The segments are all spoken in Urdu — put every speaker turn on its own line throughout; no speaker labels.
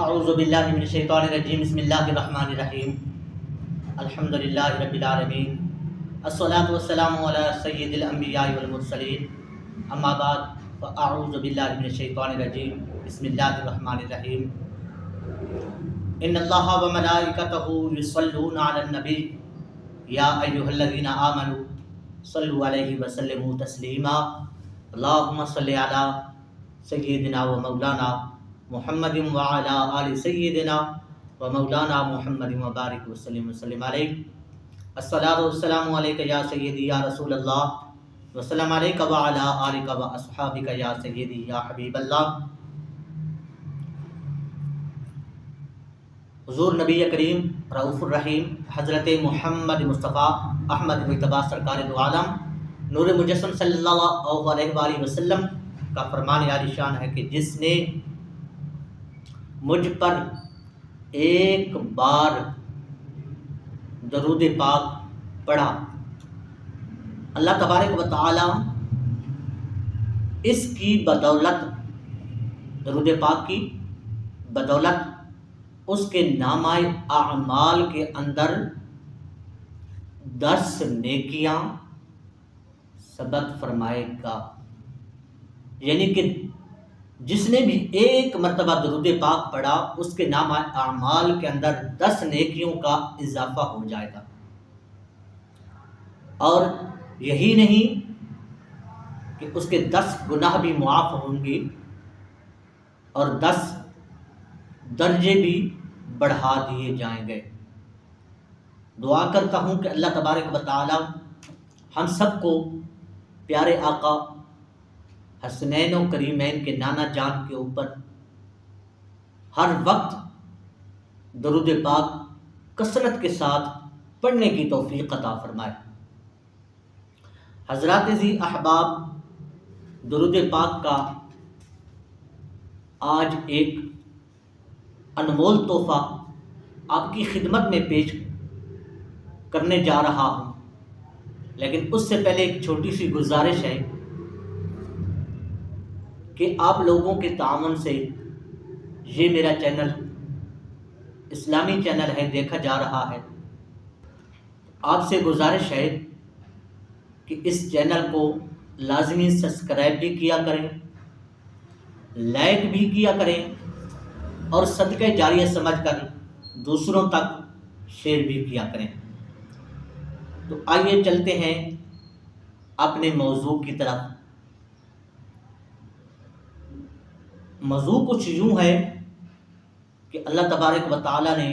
اعوذ باللہ من الشیطان الرجیم بسم اللہ الرحمن الرحیم الحمدللہ رب العالمین الصلاۃ والسلام علی سید الانبیاء والمرسلین اما بعد فاعوذ باللہ من الشیطان الرجیم بسم اللہ الرحمن الرحیم ان اللہ وملائکتہ یصلون علی النبی یا ایھا الذین آمنوا صلوا علیہ وسلموا تسلیما اللہم صل علی سیدنا و مولانا محمد وعلی آل سیدنا و مولانا محمد مبارک وسلم وسلم علیہ الصلاۃ والسلام علیک یا سیدی یا رسول اللہ وسلم علیک وعلی آلک و اصحابک یا سیدی یا حبیب اللہ۔ حضور نبی کریم رؤوف الرحیم حضرت محمد مصطفیٰ احمد مجتبیٰ سرکار دو عالم نور مجسم صلی اللہ علیہ وآلہ وسلم کا فرمان عالی شان ہے کہ جس نے مجھ پر ایک بار درود پاک پڑھا، اللہ تبارک و تعالی اس کی بدولت، درود پاک کی بدولت اس کے نامہ اعمال کے اندر 10 نیکیاں ثبت فرمائے گا۔ یعنی کہ جس نے بھی ایک مرتبہ درود پاک پڑھا اس کے نامہ اعمال کے اندر 10 نیکیوں کا اضافہ ہو جائے گا۔ اور یہی نہیں کہ اس کے 10 گناہ بھی معاف ہوں گے اور 10 درجے بھی بڑھا دیے جائیں گے۔ دعا کرتا ہوں کہ اللہ تبارک و تعالی ہم سب کو پیارے آقا حسنین و کریمین کے نانا جان کے اوپر ہر وقت درود پاک کثرت کے ساتھ پڑھنے کی توفیق عطا فرمائے۔ حضرات ذی احباب، درود پاک کا آج ایک انمول تحفہ آپ کی خدمت میں پیش کرنے جا رہا ہوں، لیکن اس سے پہلے ایک چھوٹی سی گزارش ہے کہ آپ لوگوں کے تعاون سے یہ میرا چینل اسلامی چینل ہے، دیکھا جا رہا ہے۔ آپ سے گزارش ہے کہ اس چینل کو لازمی سبسکرائب بھی کیا کریں، لائک بھی کیا کریں اور صدقہ جاریہ سمجھ کر دوسروں تک شیئر بھی کیا کریں۔ تو آئیے چلتے ہیں اپنے موضوع کی طرف۔ موضوع کچھ یوں ہے کہ اللہ تبارک و تعالی نے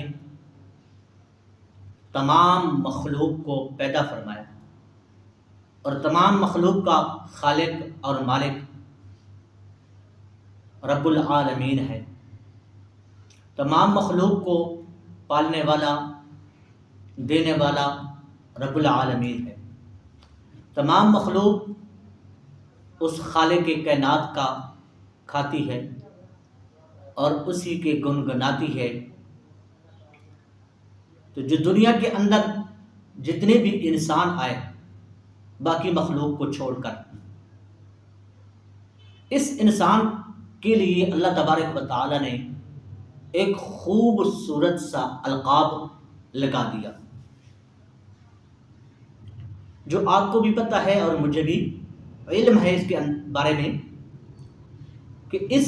تمام مخلوق کو پیدا فرمایا اور تمام مخلوق کا خالق اور مالک رب العالمین ہے۔ تمام مخلوق کو پالنے والا، دینے والا رب العالمین ہے۔ تمام مخلوق اس خالق کائنات کا کھاتی ہے اور اسی کے گنگناتی ہے۔ تو جو دنیا کے اندر جتنے بھی انسان آئے باقی مخلوق کو چھوڑ کر، اس انسان کے لیے اللہ تبارک و تعالی نے ایک خوبصورت سا القاب لگا دیا، جو آپ کو بھی پتہ ہے اور مجھے بھی علم ہے اس کے بارے میں کہ اس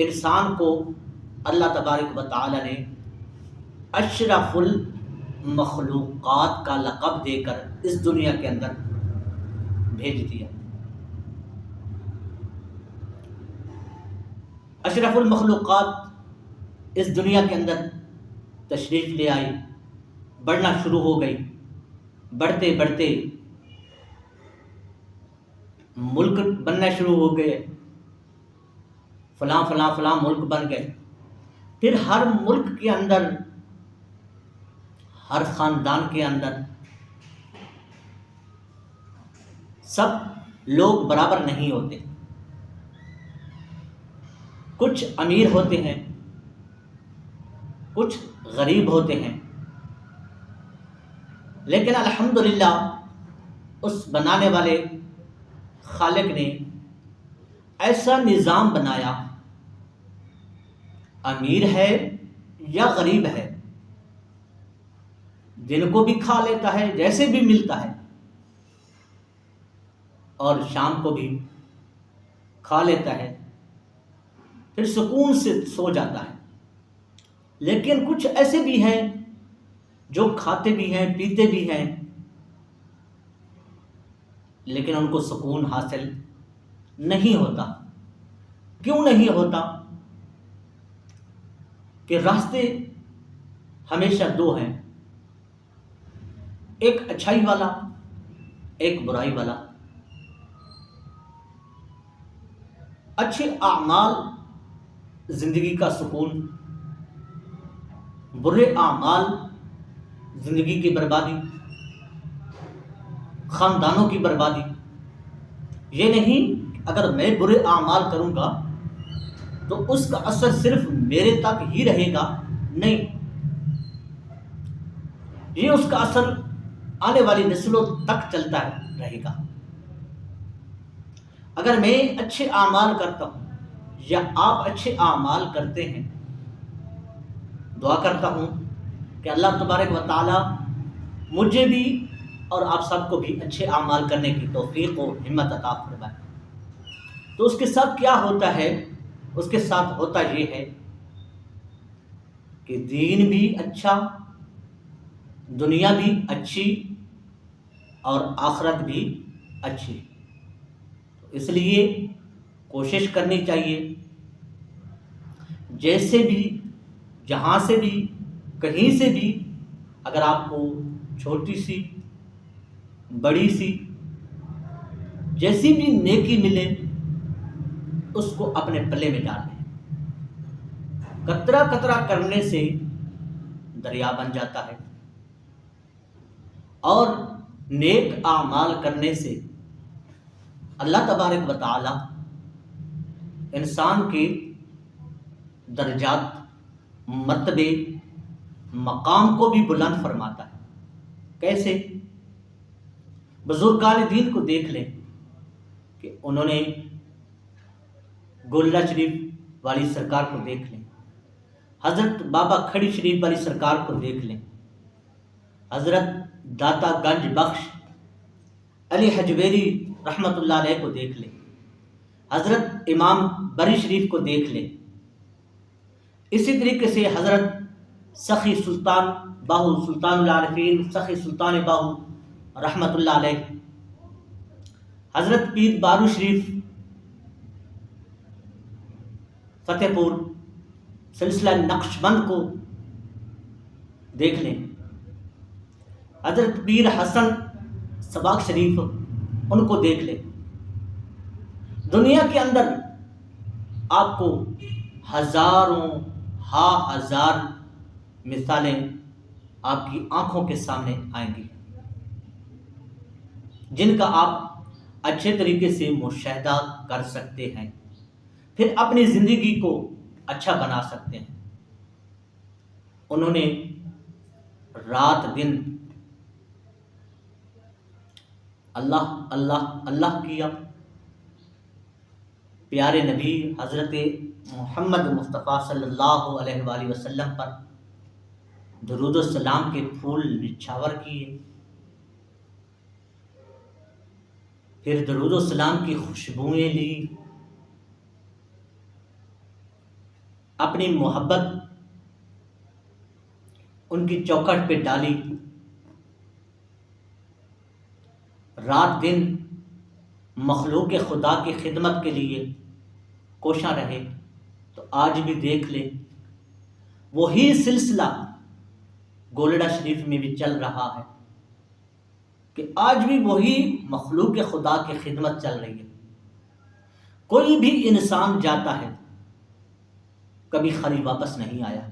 انسان کو اللہ تبارک و تعالی نے اشرف المخلوقات کا لقب دے کر اس دنیا کے اندر بھیج دیا۔ اشرف المخلوقات اس دنیا کے اندر تشریف لے آئی، بڑھنا شروع ہو گئی، بڑھتے بڑھتے ملک بننا شروع ہو گئے، فلاں فلاں فلاں ملک بن گئے۔ پھر ہر ملک کے اندر، ہر خاندان کے اندر سب لوگ برابر نہیں ہوتے، کچھ امیر ہوتے ہیں، کچھ غریب ہوتے ہیں، لیکن الحمدللہ اس بنانے والے خالق نے ایسا نظام بنایا امیر ہے یا غریب ہے، دن کو بھی کھا لیتا ہے جیسے بھی ملتا ہے، اور شام کو بھی کھا لیتا ہے، پھر سکون سے سو جاتا ہے۔ لیکن کچھ ایسے بھی ہیں جو کھاتے بھی ہیں پیتے بھی ہیں، لیکن ان کو سکون حاصل نہیں ہوتا۔ کیوں نہیں ہوتا؟ کہ راستے ہمیشہ دو ہیں، ایک اچھائی والا، ایک برائی والا۔ اچھے اعمال زندگی کا سکون، برے اعمال زندگی کی بربادی، خاندانوں کی بربادی۔ یہ نہیں کہ اگر میں برے اعمال کروں گا تو اس کا اثر صرف میرے تک ہی رہے گا، نہیں، یہ اس کا اثر آنے والی نسلوں تک چلتا رہے گا۔ اگر میں اچھے اعمال کرتا ہوں یا آپ اچھے اعمال کرتے ہیں، دعا کرتا ہوں کہ اللہ تبارک و تعالی مجھے بھی اور آپ سب کو بھی اچھے اعمال کرنے کی توفیق و ہمت عطا فرمائے۔ تو اس کے ساتھ کیا ہوتا ہے؟ اس کے ساتھ ہوتا یہ ہے کہ دین بھی اچھا، دنیا بھی اچھی، اور آخرت بھی اچھی۔ اس لیے کوشش کرنی چاہیے، جیسے بھی، جہاں سے بھی، کہیں سے بھی اگر آپ کو چھوٹی سی، بڑی سی، جیسی بھی نیکی ملے اس کو اپنے پلے میں ڈال لیں۔ قطرہ قطرہ کرنے سے دریا بن جاتا ہے، اور نیک اعمال کرنے سے اللہ تبارک و تعالی انسان کے درجات، مرتبے، مقام کو بھی بلند فرماتا ہے۔ کیسے؟ بزرگان دین کو دیکھ لیں کہ انہوں نے گولڈا شریف والی سرکار کو دیکھ لیں، حضرت بابا کھڑی شریف والی سرکار کو دیکھ لیں، حضرت داتا گنج بخش علی حجویری رحمۃ اللہ علیہ کو دیکھ لیں، حضرت امام بری شریف کو دیکھ لیں۔ اسی طریقے سے حضرت سخی سلطان باہو، سلطان العارفین سخی سلطان باہو رحمۃ اللہ علیہ، حضرت پیر بارو شریف فتح پور سلسلہ نقش بند کو دیکھ لیں، حضرت پیر حسن سباق شریف ان کو دیکھ لیں۔ دنیا کے اندر آپ کو ہزاروں ہزار مثالیں آپ کی آنکھوں کے سامنے آئیں گی، جن کا آپ اچھے طریقے سے مشاہدہ کر سکتے ہیں، پھر اپنی زندگی کو اچھا بنا سکتے ہیں۔ انہوں نے رات دن اللہ اللہ اللہ کیا، پیارے نبی حضرت محمد مصطفیٰ صلی اللہ علیہ وآلہ وسلم پر درود و سلام کے پھول نچھاور کیے، پھر درود و سلام کی خوشبوئیں لی، اپنی محبت ان کی چوکھٹ پہ ڈالی، رات دن مخلوق خدا کی خدمت کے لیے کوشاں رہے۔ تو آج بھی دیکھ لیں وہی سلسلہ گولڈا شریف میں بھی چل رہا ہے، کہ آج بھی وہی مخلوق خدا کی خدمت چل رہی ہے۔ کوئی بھی انسان جاتا ہے کبھی خالی واپس نہیں آیا،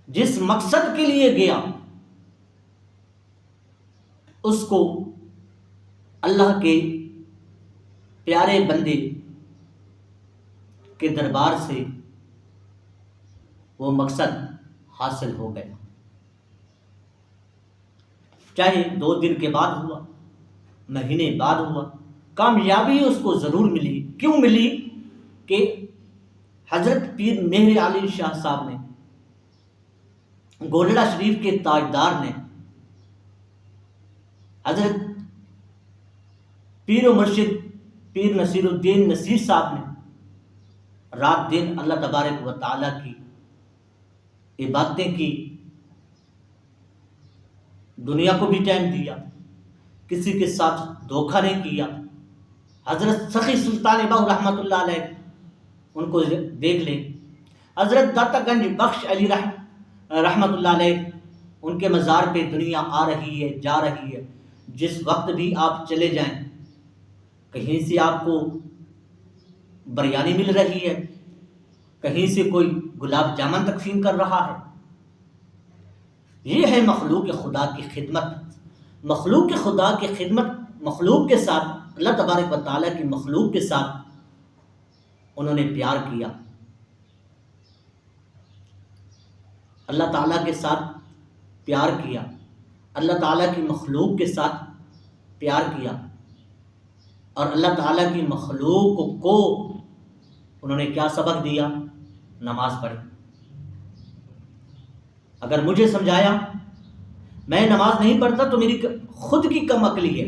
جس مقصد کے لیے گیا اس کو اللہ کے پیارے بندے کے دربار سے وہ مقصد حاصل ہو گیا، چاہے 2 دن کے بعد ہوا، مہینے بعد ہوا، کامیابی اس کو ضرور ملی۔ کیوں ملی؟ کہ حضرت پیر مہر علی شاہ صاحب نے، گولڑا شریف کے تاجدار نے، حضرت پیر و مرشد پیر نصیر الدین نصیر صاحب نے رات دن اللہ تبارک و تعالیٰ کی عبادتیں کی، دنیا کو بھی ٹائم دیا، کسی کے ساتھ دھوکہ نہیں کیا۔ حضرت سخی سلطان بہو رحمۃ اللہ علیہ، ان کو دیکھ لیں، حضرت داتا گنج بخش علی رحمۃ اللہ علیہ، ان کے مزار پہ دنیا آ رہی ہے، جا رہی ہے، جس وقت بھی آپ چلے جائیں کہیں سے آپ کو بریانی مل رہی ہے، کہیں سے کوئی گلاب جامن تقسیم کر رہا ہے۔ یہ ہے مخلوق خدا کی خدمت، مخلوق خدا کی خدمت، مخلوق کے ساتھ، اللہ تبارک و تعالیٰ کی مخلوق کے ساتھ انہوں نے پیار کیا، اللہ تعالیٰ کے ساتھ پیار کیا، اللہ تعالیٰ کی مخلوق کے ساتھ پیار کیا، اور اللہ تعالیٰ کی مخلوق کو انہوں نے کیا سبق دیا؟ نماز پڑھی۔ اگر مجھے سمجھایا میں نماز نہیں پڑھتا تو میری خود کی کم عقلی ہے،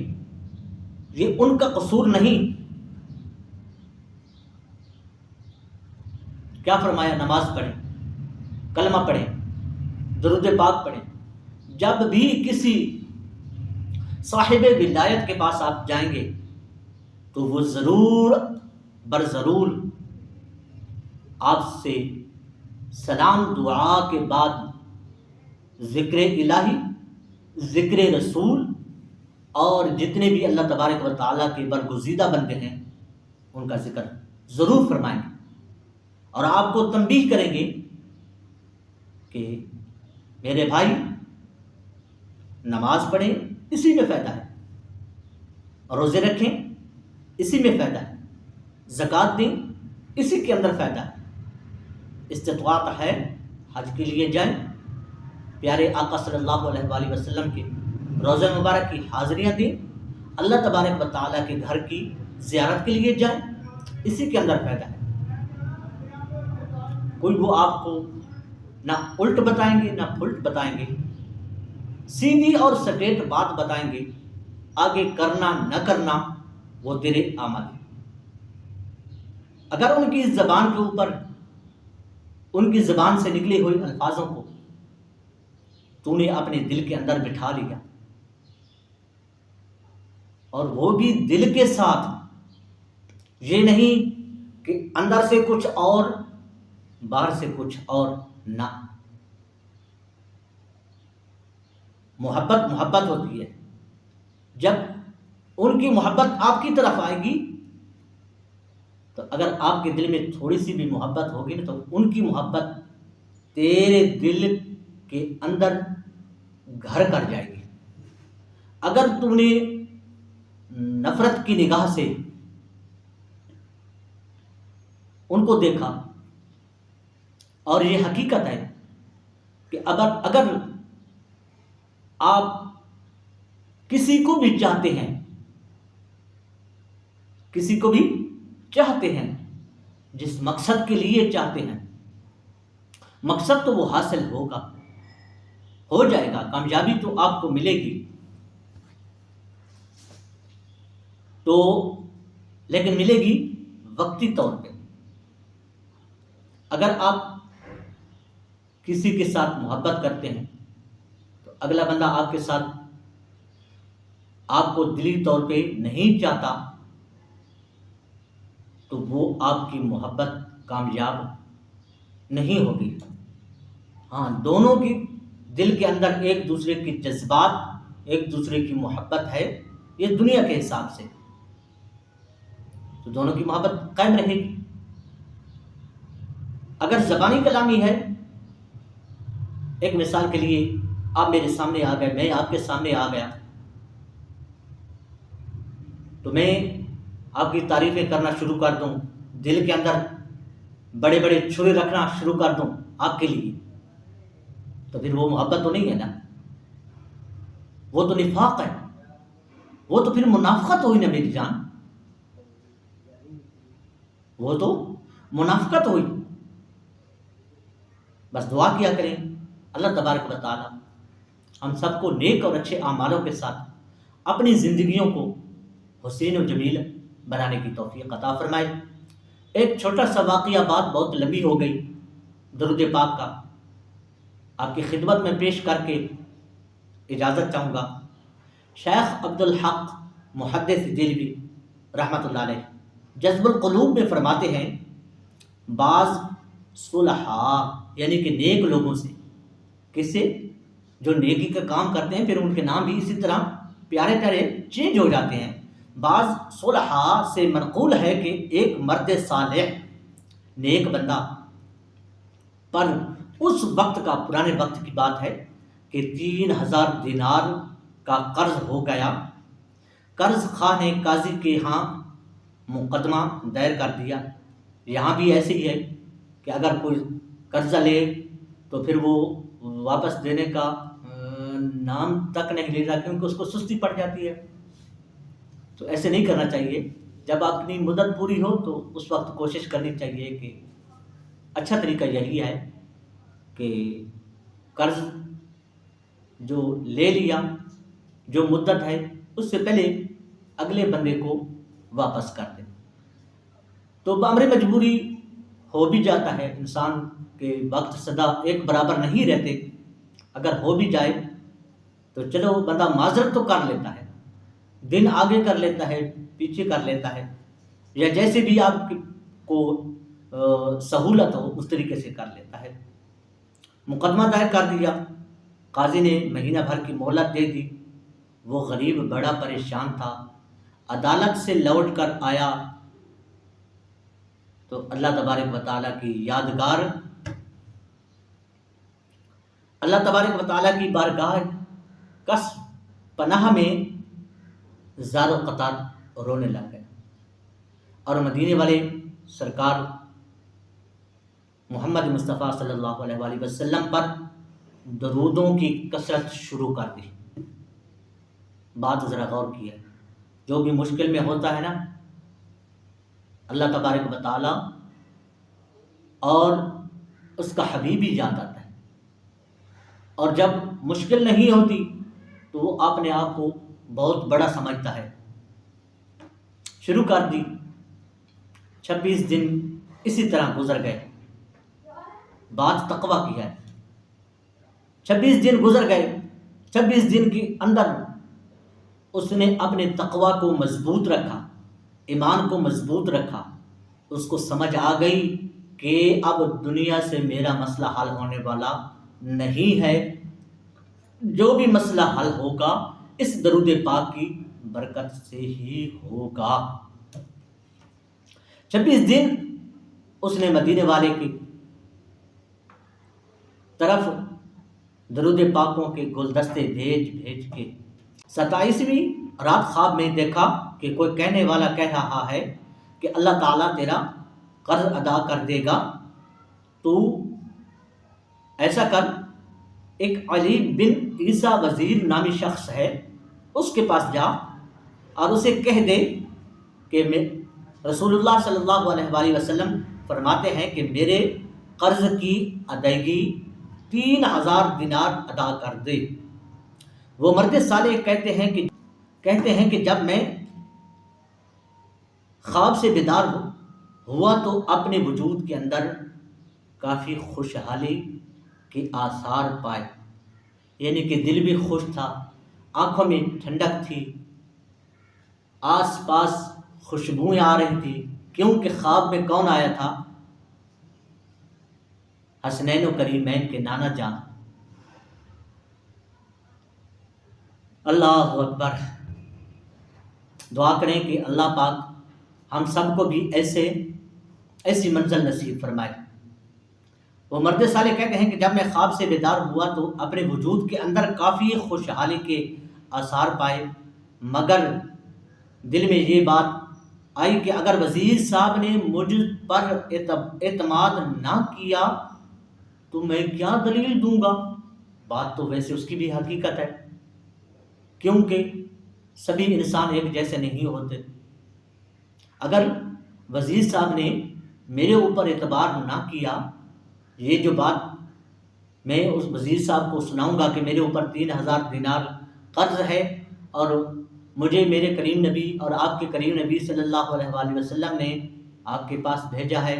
یہ ان کا قصور نہیں۔ کیا فرمایا؟ نماز پڑھیں، کلمہ پڑھیں، درود پاک پڑھیں۔ جب بھی کسی صاحب ولایت کے پاس آپ جائیں گے تو وہ ضرور برضرور آپ سے سلام دعا کے بعد ذکر الہی، ذکر رسول، اور جتنے بھی اللہ تبارک و تعالیٰ کے برگزیدہ بندے ہیں ان کا ذکر ضرور فرمائیں گے، اور آپ کو تنبیہ کریں گے کہ میرے بھائی نماز پڑھیں، اسی میں فائدہ ہے، روزے رکھیں، اسی میں فائدہ ہے، زکوٰۃ دیں، اسی کے اندر فائدہ ہے، استطاعت ہے حج کے لیے جائیں، پیارے آقا صلی اللہ علیہ وآلہ وسلم کے روزہ مبارک کی حاضریاں دیں، اللہ تبارک و تعالیٰ کے گھر کی زیارت کے لیے جائیں، اسی کے اندر فائدہ ہے۔ کوئی وہ آپ کو نہ الٹ بتائیں گے نہ پھلٹ بتائیں گے، سیدھی اور سٹیٹ بات بتائیں گے، آگے کرنا نہ کرنا وہ تیرے اعمال ہے۔ اگر ان کی زبان کے اوپر، ان کی زبان سے نکلے ہوئے الفاظوں کو تو نے اپنے دل کے اندر بٹھا لیا، اور وہ بھی دل کے ساتھ، یہ نہیں کہ اندر سے کچھ اور باہر سے کچھ اور، نہ، محبت ہوتی ہے۔ جب ان کی محبت آپ کی طرف آئے گی تو اگر آپ کے دل میں تھوڑی سی بھی محبت ہوگی نا تو ان کی محبت تیرے دل کے اندر گھر کر جائے گی۔ اگر تم نے نفرت کی نگاہ سے ان کو دیکھا، اور یہ حقیقت ہے کہ اگر آپ کسی کو بھی چاہتے ہیں، کسی کو بھی چاہتے ہیں، جس مقصد کے لیے چاہتے ہیں، مقصد تو وہ حاصل ہوگا، ہو جائے گا، کامیابی تو آپ کو ملے گی، تو لیکن ملے گی وقتی طور پہ۔ اگر آپ کسی کے ساتھ محبت کرتے ہیں تو اگلا بندہ آپ کے ساتھ، آپ کو دلی طور پہ نہیں چاہتا تو وہ آپ کی محبت کامیاب نہیں ہوگی۔ ہاں، دونوں کی دل کے اندر ایک دوسرے کی جذبات، ایک دوسرے کی محبت ہے، یہ دنیا کے حساب سے تو دونوں کی محبت قائم رہے گی۔ اگر زبانی کلامی ہے، ایک مثال کے لیے آپ میرے سامنے آ گئے، میں آپ کے سامنے آ گیا، تو میں آپ کی تعریفیں کرنا شروع کر دوں، دل کے اندر بڑے بڑے چھرے رکھنا شروع کر دوں آپ کے لیے، تو پھر وہ محبت تو نہیں ہے نا، وہ تو نفاق ہے، وہ تو پھر منافقت ہوئی نا میری جان، وہ تو منافقت ہوئی۔ بس دعا کیا کریں اللہ تبارک و تعالی ہم سب کو نیک اور اچھے اعمالوں کے ساتھ اپنی زندگیوں کو حسین و جمیل بنانے کی توفیق عطا فرمائے۔ ایک چھوٹا سا واقعہ، بات بہت لمبی ہو گئی، درود پاک کا آپ کی خدمت میں پیش کر کے اجازت چاہوں گا۔ شیخ عبدالحق محدث دہلوی رحمۃ اللہ علیہ جذب القلوب میں فرماتے ہیں، بعض صلحاء یعنی کہ نیک لوگوں سے، کس سے؟ جو نیکی کا کام کرتے ہیں، پھر ان کے نام بھی اسی طرح پیارے پیارے چینج ہو جاتے ہیں۔ بعض صلحاء سے منقول ہے کہ ایک مرد صالح نیک بندہ پر اس وقت کا، پرانے وقت کی بات ہے کہ 3000 دینار کا قرض ہو گیا۔ قرض خواہ نے قاضی کے ہاں مقدمہ دائر کر دیا۔ یہاں بھی ایسے ہی ہے کہ اگر کوئی قرضہ لے تو پھر وہ واپس دینے کا نام تک نہیں لے رہا، کیونکہ اس کو سستی پڑ جاتی ہے۔ تو ایسے نہیں کرنا چاہیے۔ جب اپنی مدت پوری ہو تو اس وقت کوشش کرنی چاہیے کہ اچھا طریقہ یہی ہے کہ قرض جو لے لیا، جو مدت ہے اس سے پہلے اگلے بندے کو واپس کر دیں۔ تو بامر مجبوری ہو بھی جاتا ہے، انسان کے وقت سدا ایک برابر نہیں رہتے، اگر ہو بھی جائے تو چلو بندہ معذرت تو کر لیتا ہے، دن آگے کر لیتا ہے، پیچھے کر لیتا ہے، یا جیسے بھی آپ کو سہولت ہو اس طریقے سے کر لیتا ہے۔ مقدمہ دائر کر دیا، قاضی نے مہینہ بھر کی مہلت دے دی۔ وہ غریب بڑا پریشان تھا، عدالت سے لوٹ کر آیا تو اللہ تبارک و تعالیٰ کی یادگار، اللہ تبارک و تعالیٰ کی بارگاہ کس پناہ میں زار و قطار رونے لگ گئے، اور مدینے والے سرکار محمد مصطفیٰ صلی اللہ علیہ وآلہ وسلم پر درودوں کی کثرت شروع کر دی۔ بات ذرا غور کی ہے، جو بھی مشکل میں ہوتا ہے نا، اللہ تبارک و تعالیٰ اور اس کا حبیب ہی یاد آتا ہے، اور جب مشکل نہیں ہوتی تو وہ اپنے آپ کو بہت بڑا سمجھتا ہے۔ شروع کر دی، 26 دن اسی طرح گزر گئے، بات تقویٰ کی ہے۔ 26 دن گزر گئے، 26 دن کے اندر اس نے اپنے تقویٰ کو مضبوط رکھا، ایمان کو مضبوط رکھا۔ اس کو سمجھ آ گئی کہ اب دنیا سے میرا مسئلہ حل ہونے والا نہیں ہے، جو بھی مسئلہ حل ہوگا اس درود پاک کی برکت سے ہی ہوگا۔ 26 دن اس نے مدینے والے کی طرف درود پاکوں کے گلدستے بھیج کے 27ویں رات خواب میں دیکھا کہ کوئی کہنے والا کہہ رہا ہے کہ اللہ تعالیٰ تیرا قرض ادا کر دے گا، تو ایسا کر، ایک علی بن عیسیٰ وزیر نامی شخص ہے، اس کے پاس جا اور اسے کہہ دے کہ رسول اللہ صلی اللہ علیہ وآلہ وسلم فرماتے ہیں کہ میرے قرض کی ادائیگی 3000 دینار ادا کر دے۔ وہ مرد صالح کہتے ہیں کہ جب میں خواب سے بیدار ہوا تو اپنے وجود کے اندر کافی خوشحالی کے آثار پائے، یعنی کہ دل بھی خوش تھا، آنکھوں میں ٹھنڈک تھی، آس پاس خوشبوئیں آ رہی تھی، کیونکہ خواب میں کون آیا تھا؟ حسنین و کریمین کے نانا جان۔ اللہ اکبر۔ دعا کریں کہ اللہ پاک ہم سب کو بھی ایسی منزل نصیب فرمائے۔ وہ مرد صالح کہتے ہیں کہ جب میں خواب سے بیدار ہوا تو اپنے وجود کے اندر کافی خوشحالی کے آثار پائے، مگر دل میں یہ بات آئی کہ اگر وزیر صاحب نے مجھ پر اعتماد نہ کیا تو میں کیا دلیل دوں گا؟ بات تو ویسے اس کی بھی حقیقت ہے، کیونکہ سبھی انسان ایک جیسے نہیں ہوتے۔ اگر وزیر صاحب نے میرے اوپر اعتبار نہ کیا، یہ جو بات میں اس وزیر صاحب کو سناؤں گا کہ میرے اوپر 3000 دینار قرض ہے، اور مجھے میرے کریم نبی اور آپ کے کریم نبی صلی اللہ علیہ وآلہ وسلم نے آپ کے پاس بھیجا ہے،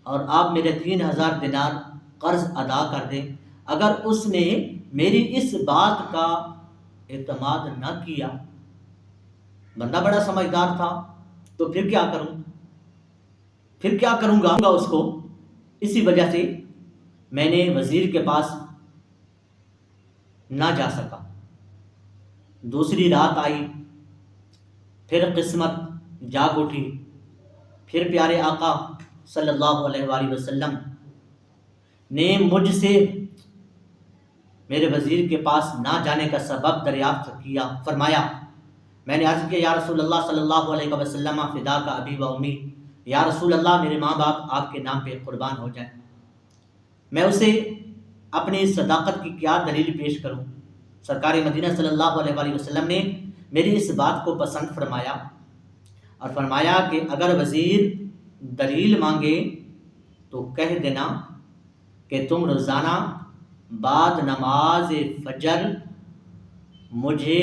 اور آپ میرے 3000 دینار قرض ادا کر دیں۔ اگر اس نے میری اس بات کا اعتماد نہ کیا، بندہ بڑا سمجھدار تھا، تو پھر کیا کروں گا اس کو۔ اسی وجہ سے میں نے وزیر کے پاس نہ جا سکا۔ دوسری رات آئی، پھر قسمت جاگ اٹھی، پھر پیارے آقا صلی اللہ علیہ وآلہ وسلم نے مجھ سے میرے وزیر کے پاس نہ جانے کا سبب دریافت کیا۔ فرمایا، میں نے عرض کیا، یا رسول اللہ صلی اللہ علیہ وسلم فدا کا ابی و امی، یا رسول اللہ میرے ماں باپ آپ کے نام پہ قربان ہو جائیں۔ میں اسے اپنی صداقت کی کیا دلیل پیش کروں؟ سرکار مدینہ صلی اللہ علیہ وآلہ وسلم نے میری اس بات کو پسند فرمایا، اور فرمایا کہ اگر وزیر دلیل مانگے تو کہہ دینا کہ تم روزانہ بعد نماز فجر مجھے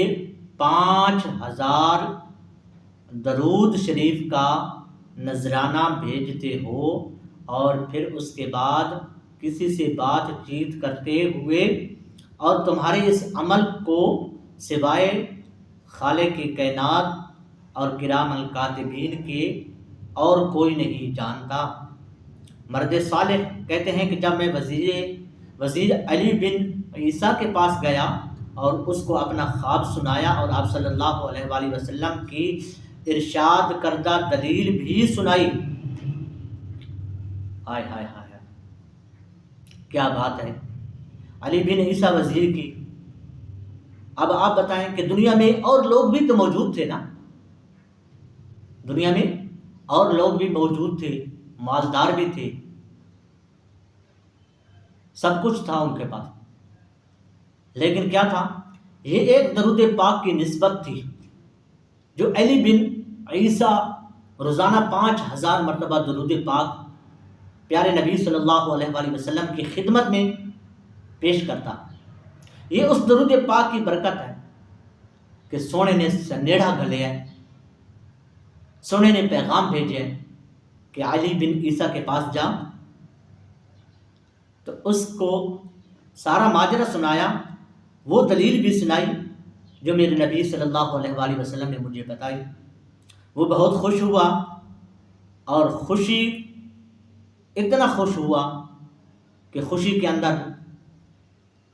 5000 درود شریف کا نذرانہ بھیجتے ہو، اور پھر اس کے بعد کسی سے بات چیت کرتے ہوئے، اور تمہارے اس عمل کو سوائے خالق کائنات اور کرام الکاتبین کے اور کوئی نہیں جانتا۔ مرد صالح کہتے ہیں کہ جب میں وزیر علی بن عیسیٰ کے پاس گیا اور اس کو اپنا خواب سنایا، اور آپ صلی اللہ علیہ وآلہ وسلم کی ارشاد کردہ دلیل بھی سنائی، ہائے ہائے ہائے، کیا بات ہے علی بن عیسیٰ وزیر کی۔ اب آپ بتائیں کہ دنیا میں اور لوگ بھی تو موجود تھے نا، دنیا میں اور لوگ بھی موجود تھے، مالدار بھی تھے، سب کچھ تھا ان کے پاس، لیکن کیا تھا؟ یہ ایک درود پاک کی نسبت تھی جو علی بن عیسیٰ روزانہ 5000 مرتبہ درود پاک پیارے نبی صلی اللہ علیہ وآلہ وسلم کی خدمت میں پیش کرتا۔ یہ اس درود پاک کی برکت ہے کہ سونے نے سنیڑا گھلیا ہے، سونے نے پیغام بھیجے کہ علی بن عیسیٰ کے پاس جا، تو اس کو سارا ماجرا سنایا، وہ دلیل بھی سنائی جو میرے نبی صلی اللہ علیہ وآلہ وسلم نے مجھے بتائی۔ وہ بہت خوش ہوا، اور خوشی اتنا خوش ہوا کہ خوشی کے اندر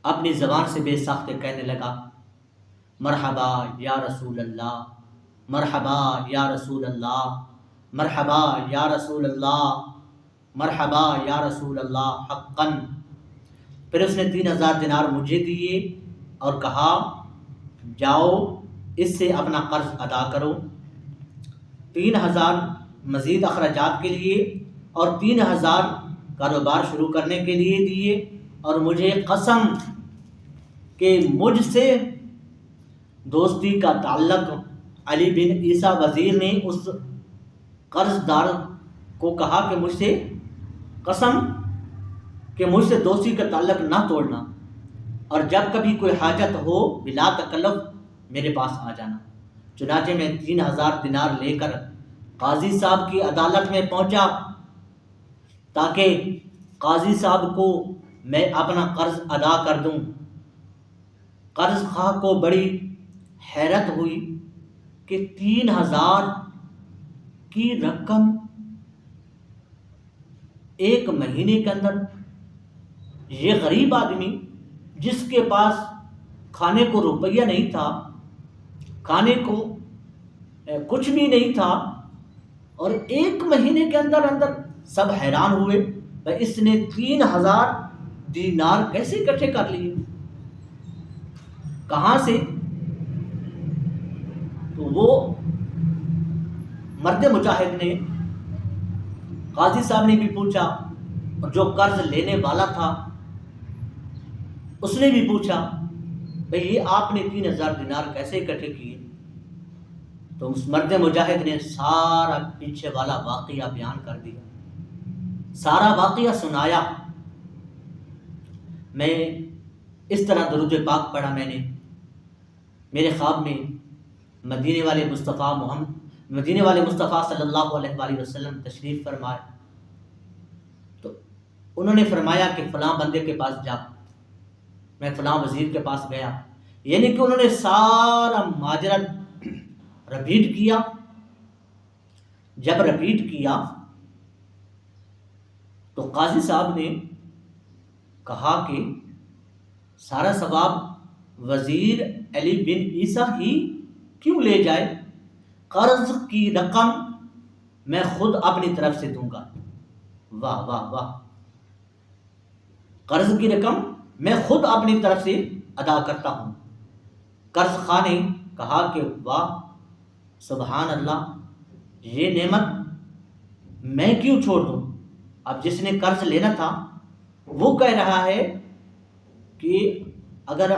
اپنی زبان سے بے ساختہ کہنے لگا، مرحبا یا رسول اللہ، مرحبا یا رسول اللہ، مرحبا یا رسول اللہ، مرحبا یا رسول اللہ حقاً۔ پھر اس نے 3000 دینار مجھے دیے اور کہا، جاؤ اس سے اپنا قرض ادا کرو۔ 3000 مزید اخراجات کے لیے اور 3000 کاروبار شروع کرنے کے لیے دیے، اور مجھے قسم کہ مجھ سے دوستی کا تعلق علی بن عیسیٰ وزیر نے اس قرض دار کو کہا کہ مجھ سے قسم کہ مجھ سے دوستی کا تعلق نہ توڑنا، اور جب کبھی کوئی حاجت ہو بلا تکلف میرے پاس آ جانا۔ چنانچہ میں 3000 دینار لے کر قاضی صاحب کی عدالت میں پہنچا تاکہ قاضی صاحب کو میں اپنا قرض ادا کر دوں۔ قرض خواہ کو بڑی حیرت ہوئی کہ 3000 کی رقم ایک مہینے کے اندر، یہ غریب آدمی جس کے پاس کھانے کو روپیہ نہیں تھا، کھانے کو کچھ بھی نہیں تھا، اور ایک مہینے کے اندر سب حیران ہوئے کہ اس نے 3000 دینار کیسے اکٹھے کر لیے، کہاں سے؟ تو وہ مرد مجاہد نے، قاضی صاحب نے بھی پوچھا، اور جو قرض لینے والا تھا اس نے بھی پوچھا، بھئی یہ آپ نے 3000 دینار کیسے اکٹھے کیے؟ تو اس مرد مجاہد نے سارا پیچھے والا واقعہ بیان کر دیا، سارا واقعہ سنایا۔ میں اس طرح درود پاک پڑھا میں نے، میرے خواب میں مدینے والے مصطفیٰ صلی اللہ علیہ وآلہ وسلم تشریف فرمائے، تو انہوں نے فرمایا کہ فلاں بندے کے پاس جا۔ میں فلاں وزیر کے پاس گیا، یعنی کہ انہوں نے سارا ماجرا رپیٹ کیا۔ جب رپیٹ کیا تو قاضی صاحب نے کہا کہ سارا ثواب وزیر علی بن عیسیٰ ہی کیوں لے جائے، قرض کی رقم میں خود اپنی طرف سے دوں گا۔ واہ واہ واہ، قرض کی رقم میں خود اپنی طرف سے ادا کرتا ہوں۔ قرض خواہ نے کہا کہ واہ سبحان اللہ، یہ نعمت میں کیوں چھوڑ دوں؟ اب جس نے قرض لینا تھا وہ کہہ رہا ہے کہ اگر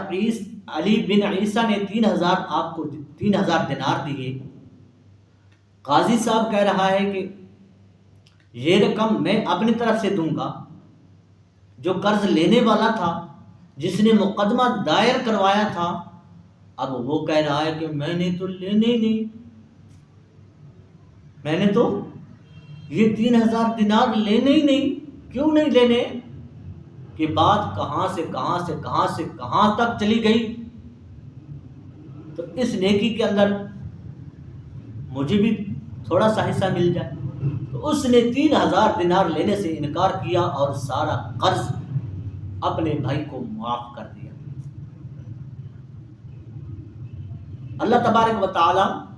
علی بن عیسیٰ نے 3000 آپ کو 3000 دینار دیے، قاضی صاحب کہہ رہا ہے کہ یہ رقم میں اپنی طرف سے دوں گا۔ جو قرض لینے والا تھا، جس نے مقدمہ دائر کروایا تھا، اب وہ کہہ رہا ہے کہ میں نے تو لینے ہی نہیں، میں نے تو یہ 3000 دینار لینے ہی نہیں۔ کیوں نہیں لینے؟ کہ بات کہاں سے کہاں تک چلی گئی۔ تو اس نیکی کے اندر مجھے بھی تھوڑا سا حصہ مل جائے۔ تو اس نے 3000 دینار لینے سے انکار کیا اور سارا قرض اپنے بھائی کو معاف کر دیا۔ اللہ تبارک و تعالی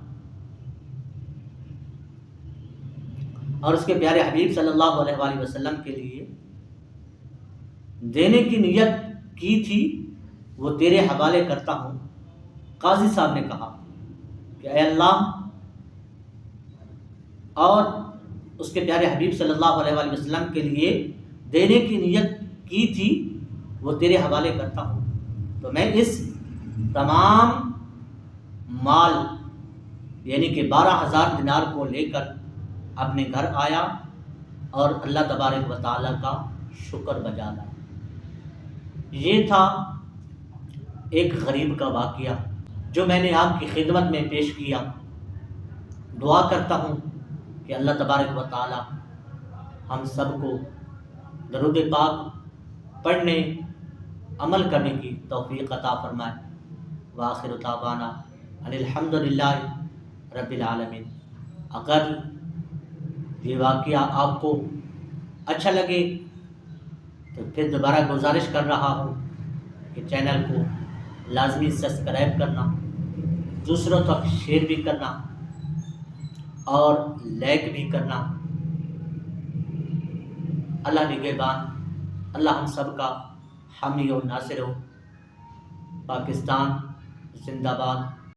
اور اس کے پیارے حبیب صلی اللہ علیہ وآلہ وسلم کے لیے دینے کی نیت کی تھی، وہ تیرے حوالے کرتا ہوں۔ قاضی صاحب نے کہا کہ اے اللہ، اور اس کے پیارے حبیب صلی اللہ علیہ وآلہ وسلم کے لیے دینے کی نیت کی تھی، وہ تیرے حوالے کرتا ہوں۔ تو میں اس تمام مال یعنی کہ 12000 دینار کو لے کر اپنے گھر آیا اور اللہ تبارک و تعالیٰ کا شکر بجا لایا۔ یہ تھا ایک غریب کا واقعہ جو میں نے آپ کی خدمت میں پیش کیا۔ دعا کرتا ہوں کہ اللہ تبارک و تعالیٰ ہم سب کو درود پاک پڑھنے، عمل کرنے کی توفیق عطا فرمائے۔ وآخر دعوانا ان الحمدللہ رب العالمین۔ اگر یہ واقعہ آپ کو اچھا لگے تو پھر دوبارہ گزارش کر رہا ہوں کہ چینل کو لازمی سبسکرائب کرنا، دوسروں تک شیئر بھی کرنا اور لائک بھی کرنا۔ اللہ نگہبان، اللہ ہم سب کا حامی اور ناصر ہو۔ پاکستان زندہ باد۔